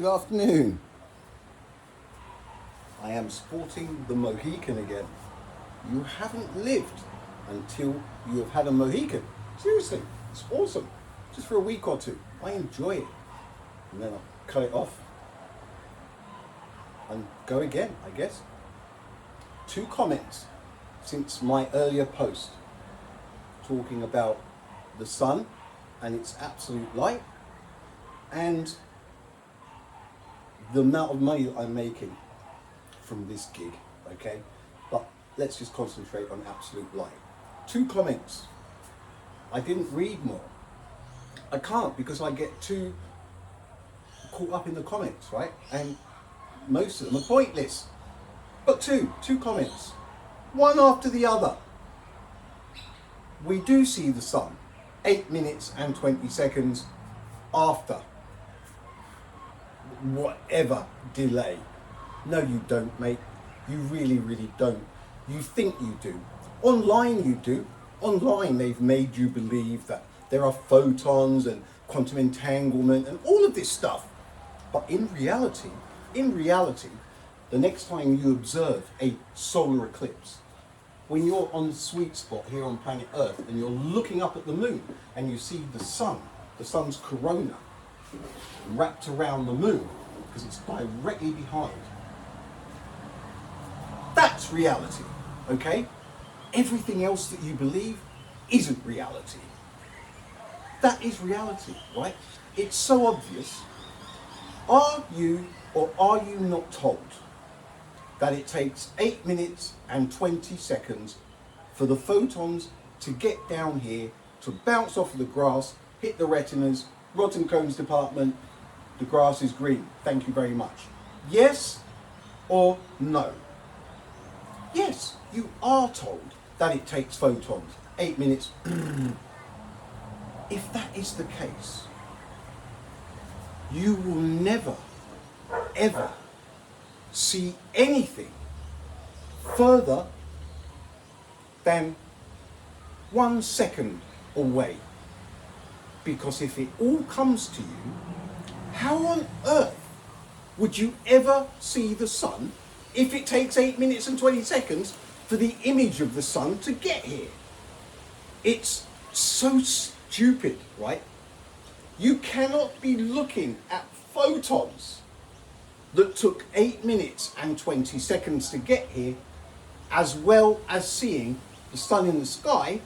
Good afternoon. I am sporting the Mohican again. You haven't lived until you have had a Mohican. Seriously, it's awesome. Just for a week or two. I enjoy it. And then I'll cut it off and go again, I guess. 2 comments since my earlier post talking about the sun and its absolute light and the amount of money that I'm making from this gig, okay? But let's just concentrate on absolute light. 2 comments. I didn't read more. I can't because I get too caught up in the comments, right? And most of them are pointless. But two comments. One after the other. We do see the sun 8 minutes and 20 seconds after whatever delay. No, you don't, mate. You really, really don't. You think you do. Online you do. Online they've made you believe that there are photons and quantum entanglement and all of this stuff. But in reality, the next time you observe a solar eclipse, when you're on the sweet spot here on planet Earth and you're looking up at the moon and you see the sun's corona wrapped around the moon because it's directly behind. That's reality, okay? Everything else that you believe isn't reality. That is reality, right? It's so obvious. Are you or are you not told that it takes 8 minutes and 20 seconds for the photons to get down here, to bounce off of the grass, hit the retinas, rods and cones department, the grass is green, thank you very much. Yes or no? Yes, you are told that it takes photons, 8 minutes. If that is the case, you will never, ever see anything further than 1 second away. Because if it all comes to you, how on earth would you ever see the sun if it takes 8 minutes and 20 seconds for the image of the sun to get here? It's so stupid, right? You cannot be looking at photons that took 8 minutes and 20 seconds to get here, as well as seeing the sun in the sky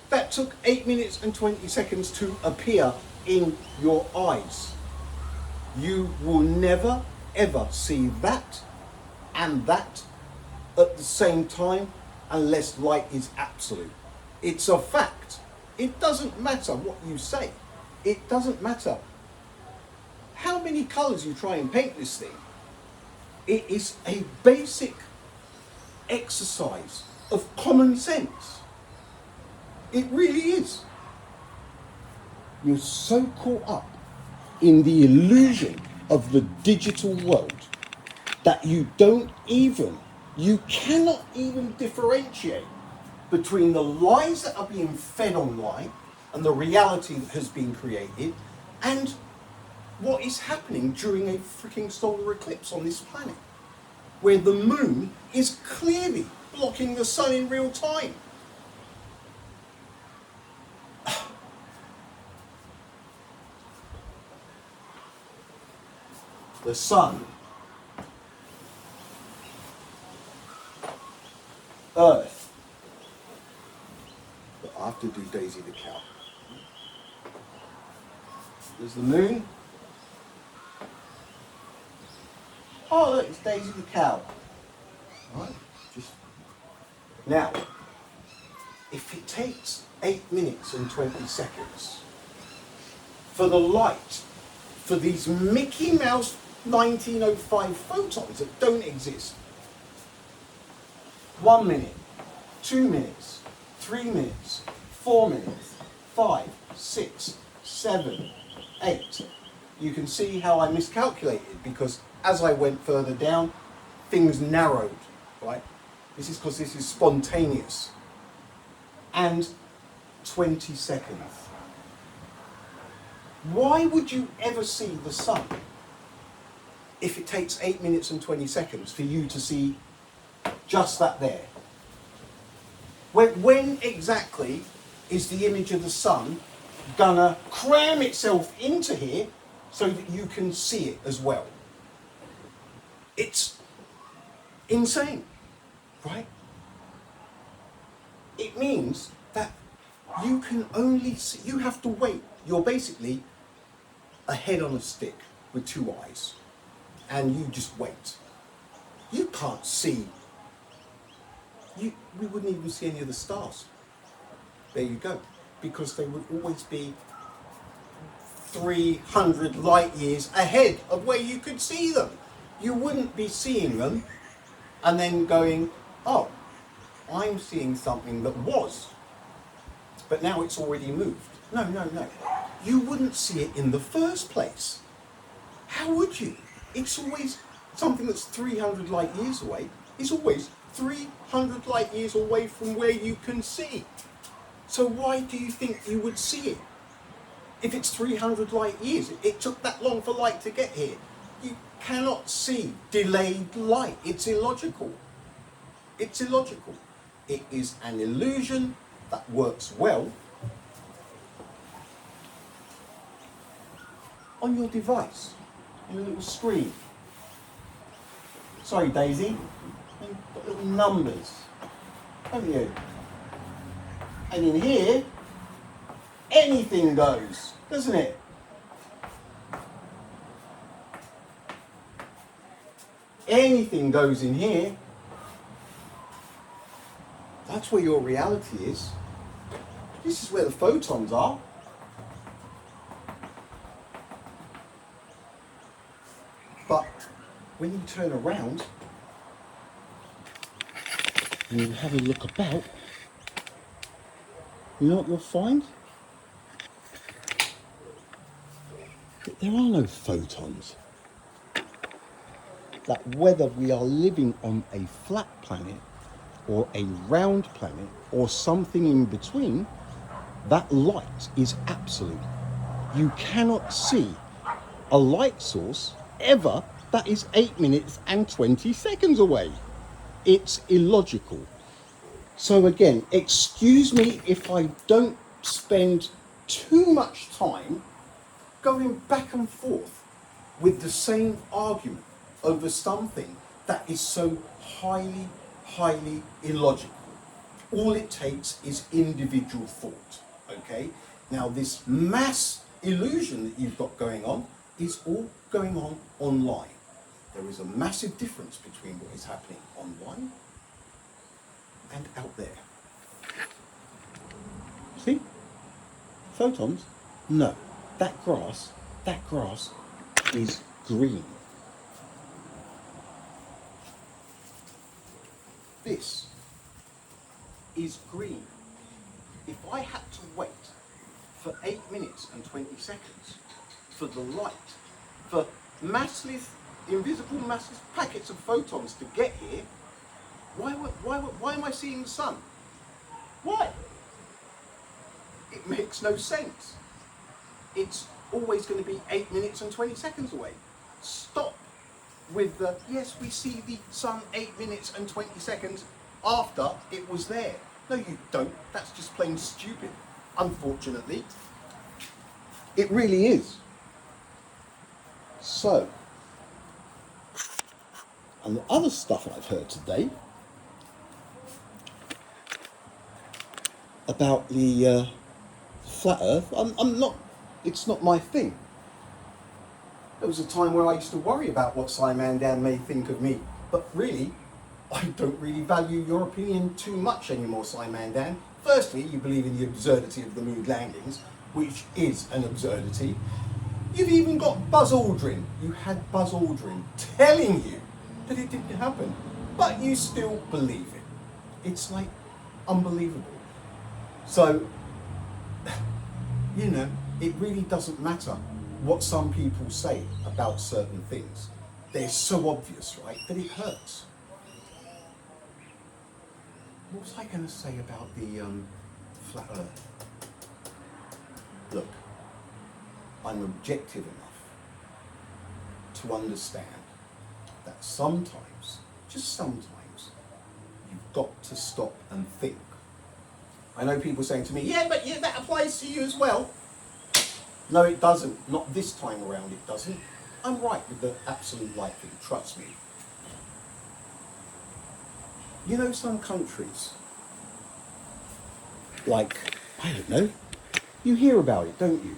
that took 8 minutes and 20 seconds to appear in your eyes. You will never ever see that and that at the same time unless light is absolute. It's a fact. It doesn't matter what you say. It doesn't matter how many colours you try and paint this thing. It is a basic exercise of common sense. It really is. You're so caught up in the illusion of the digital world that you cannot even differentiate between the lies that are being fed online and the reality that has been created and what is happening during a freaking solar eclipse on this planet, where the moon is clearly blocking the sun in real time. The sun, Earth, but I have to do Daisy the cow. There's the moon. Oh look, it's Daisy the cow. Right? Now, if it takes 8 minutes and 20 seconds for the light, for these Mickey Mouse 1905 photons that don't exist, 1 minute, 2 minutes, 3 minutes, 4 minutes, 5, 6, 7, 8. You can see how I miscalculated because as I went further down, things narrowed, right? This is because this is spontaneous. And 20 seconds. Why would you ever see the sun if it takes 8 minutes and 20 seconds for you to see just that there? When exactly is the image of the sun gonna cram itself into here so that you can see it as well? It's insane, right? It means that you can only see, you have to wait. You're basically a head on a stick with two eyes, and you just wait. You can't see. We wouldn't even see any of the stars. There you go. Because they would always be 300 light years ahead of where you could see them. You wouldn't be seeing them and then going, oh, I'm seeing something that was, but now it's already moved. No, no, no. You wouldn't see it in the first place. How would you? It's always something that's 300 light years away is always 300 light years away from where you can see. So why do you think you would see it? If it's 300 light years, it took that long for light to get here. You cannot see delayed light. It's illogical. It's illogical. It is an illusion that works well on your device, on your little screen. Sorry, Daisy. You've got little numbers, haven't you? And in here, anything goes, doesn't it? Anything goes in here. That's where your reality is. This is where the photons are. But when you turn around and you have a look about, you know what you'll find? That there are no photons. That whether we are living on a flat planet or a round planet or something in between, that light is absolute. You cannot see a light source ever that is 8 minutes and 20 seconds away. It's illogical. So again, excuse me if I don't spend too much time going back and forth with the same argument over something that is so highly, highly illogical. All it takes is individual thought, okay? Now this mass illusion that you've got going on is all going on online. There is a massive difference between what is happening online and out there. See? Photons? No. That grass is green. This is green. If I had to wait for 8 minutes and 20 seconds for the light, for massless, invisible massless packets of photons to get here, why am I seeing the sun? Why? It makes no sense. It's always going to be 8 minutes and 20 seconds away. Stop with the, yes, we see the sun 8 minutes and 20 seconds after it was there. No, you don't. That's just plain stupid, unfortunately. It really is. So, and the other stuff I've heard today about the flat Earth, I'm not, it's not my thing. There was a time where I used to worry about what Simandan may think of me, but really, I don't really value your opinion too much anymore, Simandan. Firstly, you believe in the absurdity of the moon landings, which is an absurdity. You've even got Buzz Aldrin. You had Buzz Aldrin telling you that it didn't happen, but you still believe it. It's like unbelievable. So, you know, it really doesn't matter what some people say about certain things. They're so obvious, right, that it hurts. What was I going to say about the flat Earth? Look, I'm objective enough to understand that sometimes, just sometimes, you've got to stop and think. I know people saying to me, yeah, but yeah, that applies to you as well. No, it doesn't. Not this time around, it doesn't. I'm right with the absolute right thing, trust me. You know, some countries, like, I don't know, you hear about it, don't you?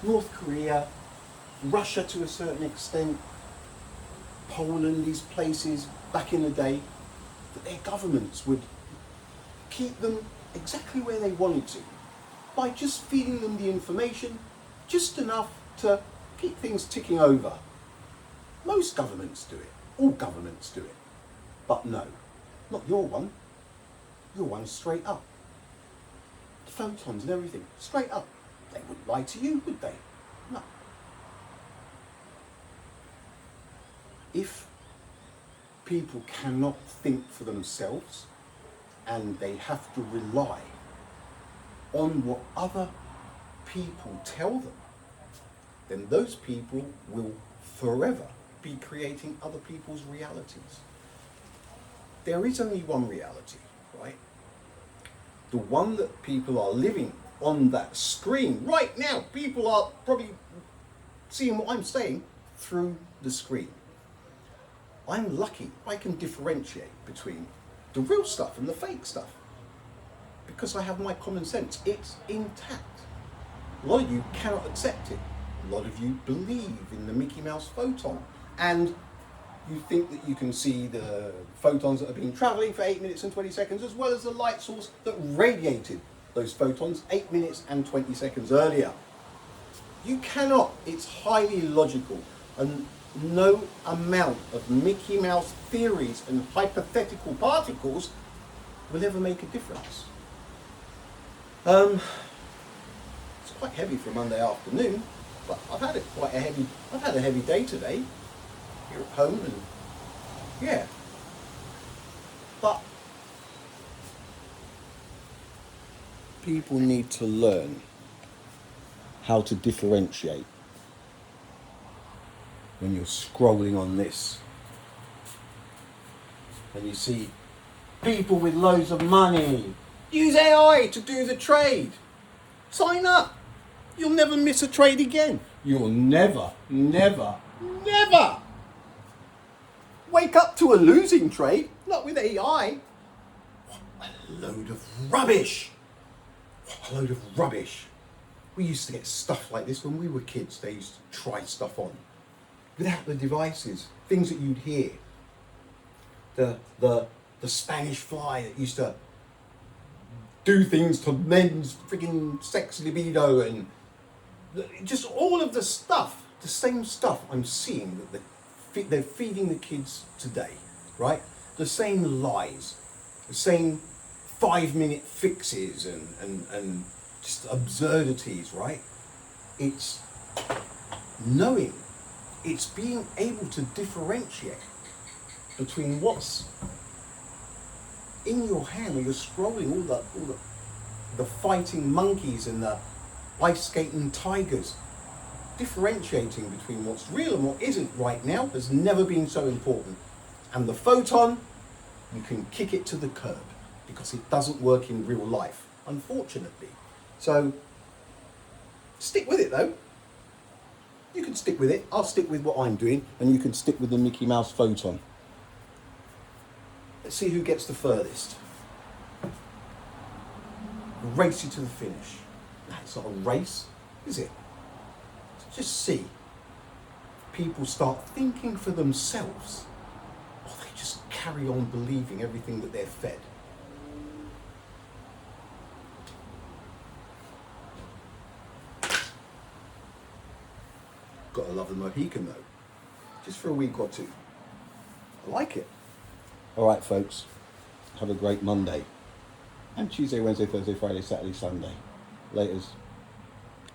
North Korea, Russia to a certain extent, Poland, these places back in the day, that their governments would keep them exactly where they wanted to by just feeding them the information just enough to keep things ticking over. Most governments do it. All governments do it. But no, not your one. Your one's straight up. The photons and everything, straight up. They wouldn't lie to you, would they? No. If people cannot think for themselves and they have to rely on what other people tell them, then those people will forever be creating other people's realities. There is only one reality, right? The one that people are living on that screen right now. People are probably seeing what I'm saying through the screen. I'm lucky I can differentiate between the real stuff and the fake stuff because I have my common sense. It's intact. A lot of you cannot accept it. A lot of you believe in the Mickey Mouse photon and you think that you can see the photons that have been travelling for 8 minutes and 20 seconds as well as the light source that radiated those photons 8 minutes and 20 seconds earlier. You cannot. It's highly illogical, and no amount of Mickey Mouse theories and hypothetical particles will ever make a difference. It's quite heavy for a Monday afternoon, but I've had a heavy day today here at home, and yeah. But people need to learn how to differentiate when you're scrolling on this and you see people with loads of money. Use AI to do the trade. Sign up. You'll never miss a trade again. You'll never wake up to a losing trade. Not with AI. What a load of rubbish. What a load of rubbish. We used to get stuff like this when we were kids. They used to try stuff on without the devices, things that you'd hear. The Spanish fly that used to do things to men's frigging sex libido, and just all of the stuff, the same stuff I'm seeing that they're feeding the kids today, right? The same lies, the same 5-minute fixes and just absurdities, right? It's knowing, it's being able to differentiate between what's in your hand when you're scrolling, all the fighting monkeys and the ice skating tigers. Differentiating between what's real and what isn't right now has never been so important. And the photon, you can kick it to the curb because it doesn't work in real life, unfortunately. So stick with it though. You can stick with it. I'll stick with what I'm doing, and you can stick with the Mickey Mouse photon. Let's see who gets the furthest. Race you to the finish. No, it's not a race, is it? Just see. People start thinking for themselves, or they just carry on believing everything that they're fed. Gotta love the Mohican though. Just for a week or two. I like it. Alright folks, have a great Monday. And Tuesday, Wednesday, Thursday, Friday, Saturday, Sunday. Laters.